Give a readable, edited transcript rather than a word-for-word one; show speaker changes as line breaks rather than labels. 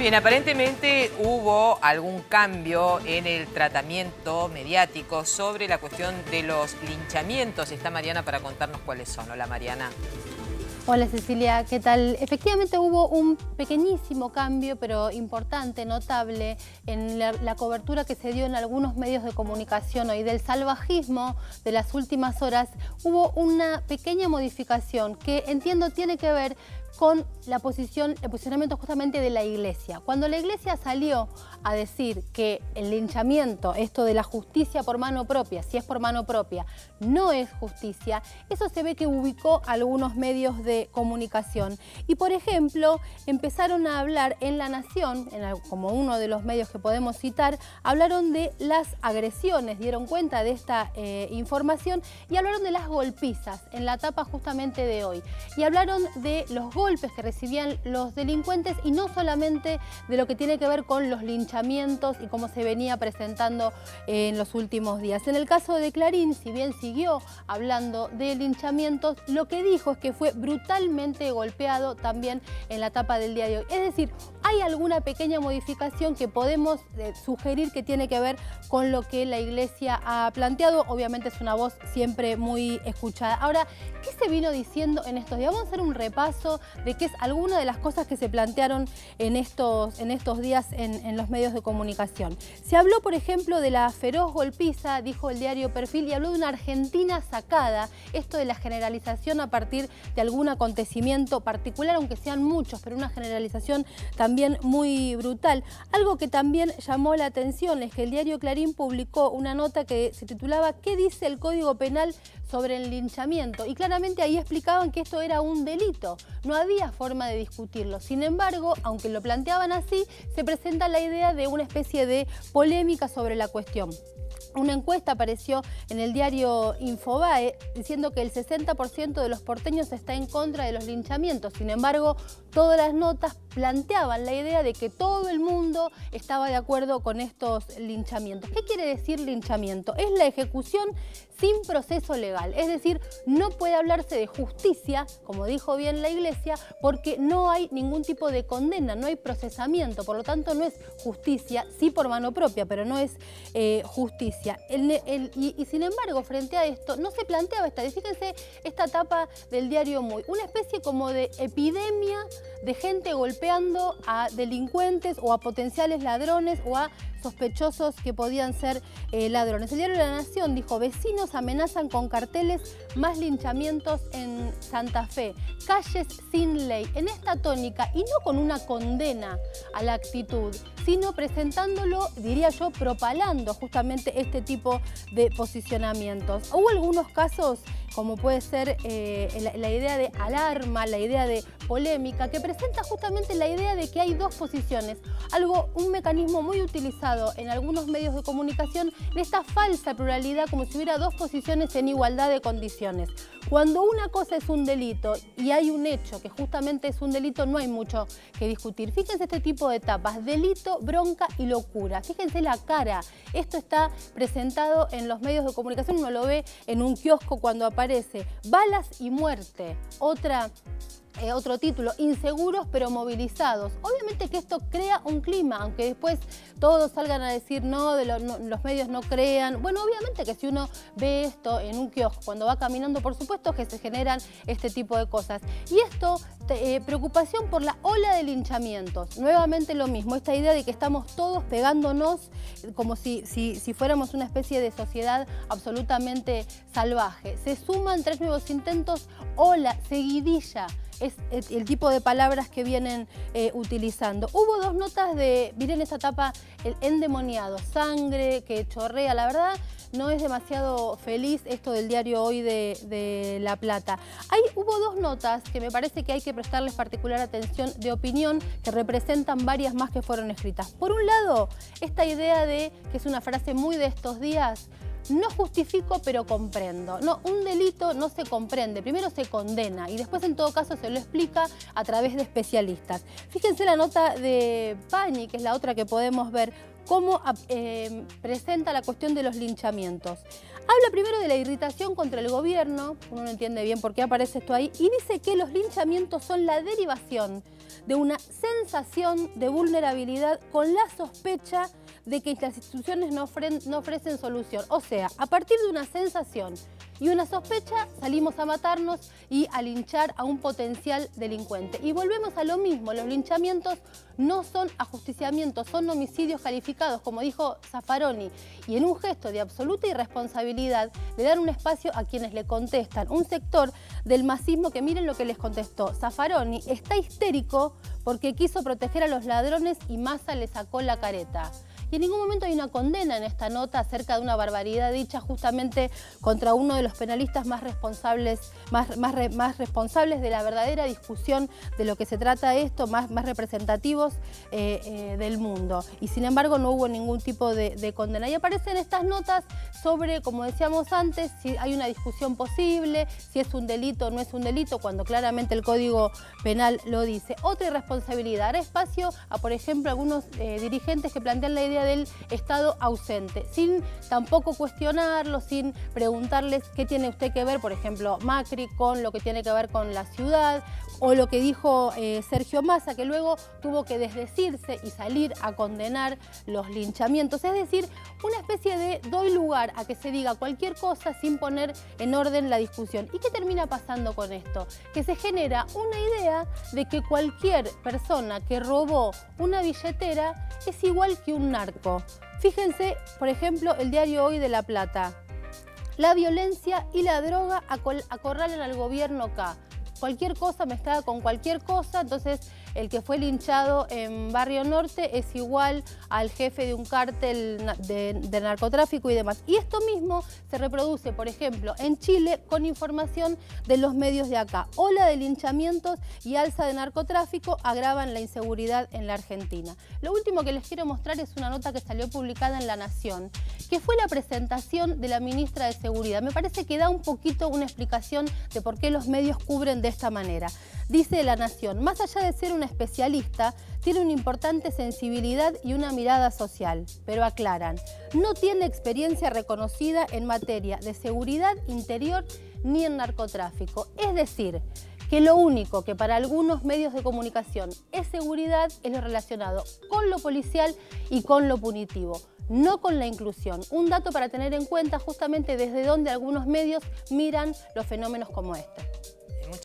bien, aparentemente hubo algún cambio en el tratamiento mediático sobre la cuestión de los linchamientos. Está Mariana para contarnos cuáles son. Hola, Mariana.
Hola Cecilia, ¿qué tal? Efectivamente hubo un pequeñísimo cambio, pero importante, notable, en la cobertura que se dio en algunos medios de comunicación hoy del salvajismo de las últimas horas. Hubo una pequeña modificación que entiendo tiene que ver con el posicionamiento justamente de la Iglesia. Cuando la Iglesia salió a decir que el linchamiento, esto de la justicia por mano propia, si es por mano propia, no es justicia, eso se ve que ubicó algunos medios de comunicación. Y por ejemplo, empezaron a hablar en La Nación, como uno de los medios que podemos citar, hablaron de las agresiones, dieron cuenta de esta información y hablaron de las golpizas en la tapa justamente de hoy. Y hablaron de los golpes que recibían los delincuentes y no solamente de lo que tiene que ver con los linchamientos y cómo se venía presentando en los últimos días. En el caso de Clarín, si bien siguió hablando de linchamientos, lo que dijo es que fue brutalmente golpeado también en la tapa del día de hoy. Es decir, hay alguna pequeña modificación que podemos sugerir que tiene que ver con lo que la Iglesia ha planteado. Obviamente es una voz siempre muy escuchada. Ahora, ¿qué se vino diciendo en estos días? Vamos a hacer un repaso de qué es alguna de las cosas que se plantearon en estos días en los medios de comunicación. Se habló, por ejemplo, de la feroz golpiza, dijo el diario Perfil, y habló de una Argentina sacada, esto de la generalización a partir de algún acontecimiento particular, aunque sean muchos, pero una generalización también muy brutal. Algo que también llamó la atención es que el diario Clarín publicó una nota que se titulaba ¿Qué dice el Código Penal sobre el linchamiento? Y claramente ahí explicaban que esto era un delito, no había forma de discutirlo. Sin embargo, aunque lo planteaban así, se presenta la idea de una especie de polémica sobre la cuestión. Una encuesta apareció en el diario Infobae diciendo que el 60% de los porteños está en contra de los linchamientos. Sin embargo, todas las notas planteaban la idea de que todo el mundo estaba de acuerdo con estos linchamientos. ¿Qué quiere decir linchamiento? Es la ejecución sin proceso legal. Es decir, no puede hablarse de justicia, como dijo bien la Iglesia, porque no hay ningún tipo de condena, no hay procesamiento. Por lo tanto, no es justicia, sí por mano propia, pero no es justicia. Y sin embargo, frente a esto, no se planteaba fíjense esta tapa del diario Muy, una especie como de epidemia de gente golpeando a delincuentes o a potenciales ladrones o a sospechosos que podían ser ladrones. El diario La Nación dijo, vecinos amenazan con carteles, más linchamientos en Santa Fe, calles sin ley. En esta tónica, y no con una condena a la actitud, sino presentándolo, diría yo, propalando justamente este tipo de posicionamientos. Hubo algunos casos, como puede ser la idea de alarma, la idea de polémica, que presenta justamente la idea de que hay dos posiciones, un mecanismo muy utilizado en algunos medios de comunicación, en esta falsa pluralidad, como si hubiera dos posiciones en igualdad de condiciones. Cuando una cosa es un delito y hay un hecho que justamente es un delito, no hay mucho que discutir. Fíjense este tipo de etapas, delito, bronca y locura. Fíjense la cara. Esto está presentado en los medios de comunicación, uno lo ve en un kiosco cuando aparece. Balas y muerte. Otro título, inseguros pero movilizados. Obviamente que esto crea un clima, aunque después todos salgan a decir no, los medios no crean. Bueno, obviamente que si uno ve esto en un kiosco, cuando va caminando, por supuesto que se generan este tipo de cosas. Y esto, preocupación por la ola de linchamientos. Nuevamente lo mismo, esta idea de que estamos todos pegándonos como si fuéramos una especie de sociedad absolutamente salvaje. Se suman 3 nuevos intentos, ola, seguidilla. Es el tipo de palabras que vienen utilizando. Hubo dos notas miren esa tapa, el endemoniado, sangre que chorrea, la verdad no es demasiado feliz esto del diario Hoy de La Plata. Hubo dos notas que me parece que hay que prestarles particular atención de opinión, que representan varias más que fueron escritas. Por un lado, esta idea que es una frase muy de estos días, no justifico pero comprendo. No, un delito no se comprende, primero se condena y después en todo caso se lo explica a través de especialistas. Fíjense la nota de Pañi, que es la otra que podemos ver, cómo presenta la cuestión de los linchamientos. Habla primero de la irritación contra el gobierno, uno no entiende bien por qué aparece esto ahí, y dice que los linchamientos son la derivación de una sensación de vulnerabilidad con la sospecha de que las instituciones no ofrecen solución. O sea, a partir de una sensación y una sospecha salimos a matarnos y a linchar a un potencial delincuente. Y volvemos a lo mismo, los linchamientos no son ajusticiamientos, son homicidios calificados, como dijo Zaffaroni, y en un gesto de absoluta irresponsabilidad le dan un espacio a quienes le contestan. Un sector del masismo que miren lo que les contestó. Zaffaroni está histérico porque quiso proteger a los ladrones y Massa le sacó la careta. Y en ningún momento hay una condena en esta nota acerca de una barbaridad dicha justamente contra uno de los penalistas más responsables de la verdadera discusión de lo que se trata esto, más representativos del mundo. Y sin embargo no hubo ningún tipo de condena. Y aparecen estas notas sobre, como decíamos antes, si hay una discusión posible, si es un delito o no es un delito, cuando claramente el Código Penal lo dice. Otra irresponsabilidad, hará espacio a, por ejemplo, algunos dirigentes que plantean la idea del Estado ausente, sin tampoco cuestionarlo, sin preguntarles qué tiene usted que ver, por ejemplo, Macri, con lo que tiene que ver con la ciudad, o lo que dijo Sergio Massa, que luego tuvo que desdecirse y salir a condenar los linchamientos. Es decir, una especie de doy lugar a que se diga cualquier cosa sin poner en orden la discusión. ¿Y qué termina pasando con esto? Que se genera una idea de que cualquier persona que robó una billetera es igual que un narco. Fíjense, por ejemplo, el diario Hoy de La Plata. La violencia y la droga acorralan al gobierno acá. Cualquier cosa mezclada con cualquier cosa, entonces el que fue linchado en Barrio Norte es igual al jefe de un cártel de narcotráfico y demás. Y esto mismo se reproduce, por ejemplo, en Chile con información de los medios de acá. Ola de linchamientos y alza de narcotráfico agravan la inseguridad en la Argentina. Lo último que les quiero mostrar es una nota que salió publicada en La Nación, que fue la presentación de la ministra de Seguridad. Me parece que da un poquito una explicación de por qué los medios cubren de esta manera. Dice La Nación, más allá de ser una especialista, tiene una importante sensibilidad y una mirada social, pero aclaran, no tiene experiencia reconocida en materia de seguridad interior ni en narcotráfico. Es decir, que lo único que para algunos medios de comunicación es seguridad es lo relacionado con lo policial y con lo punitivo, no con la inclusión. Un dato para tener en cuenta justamente desde donde algunos medios miran los fenómenos como este.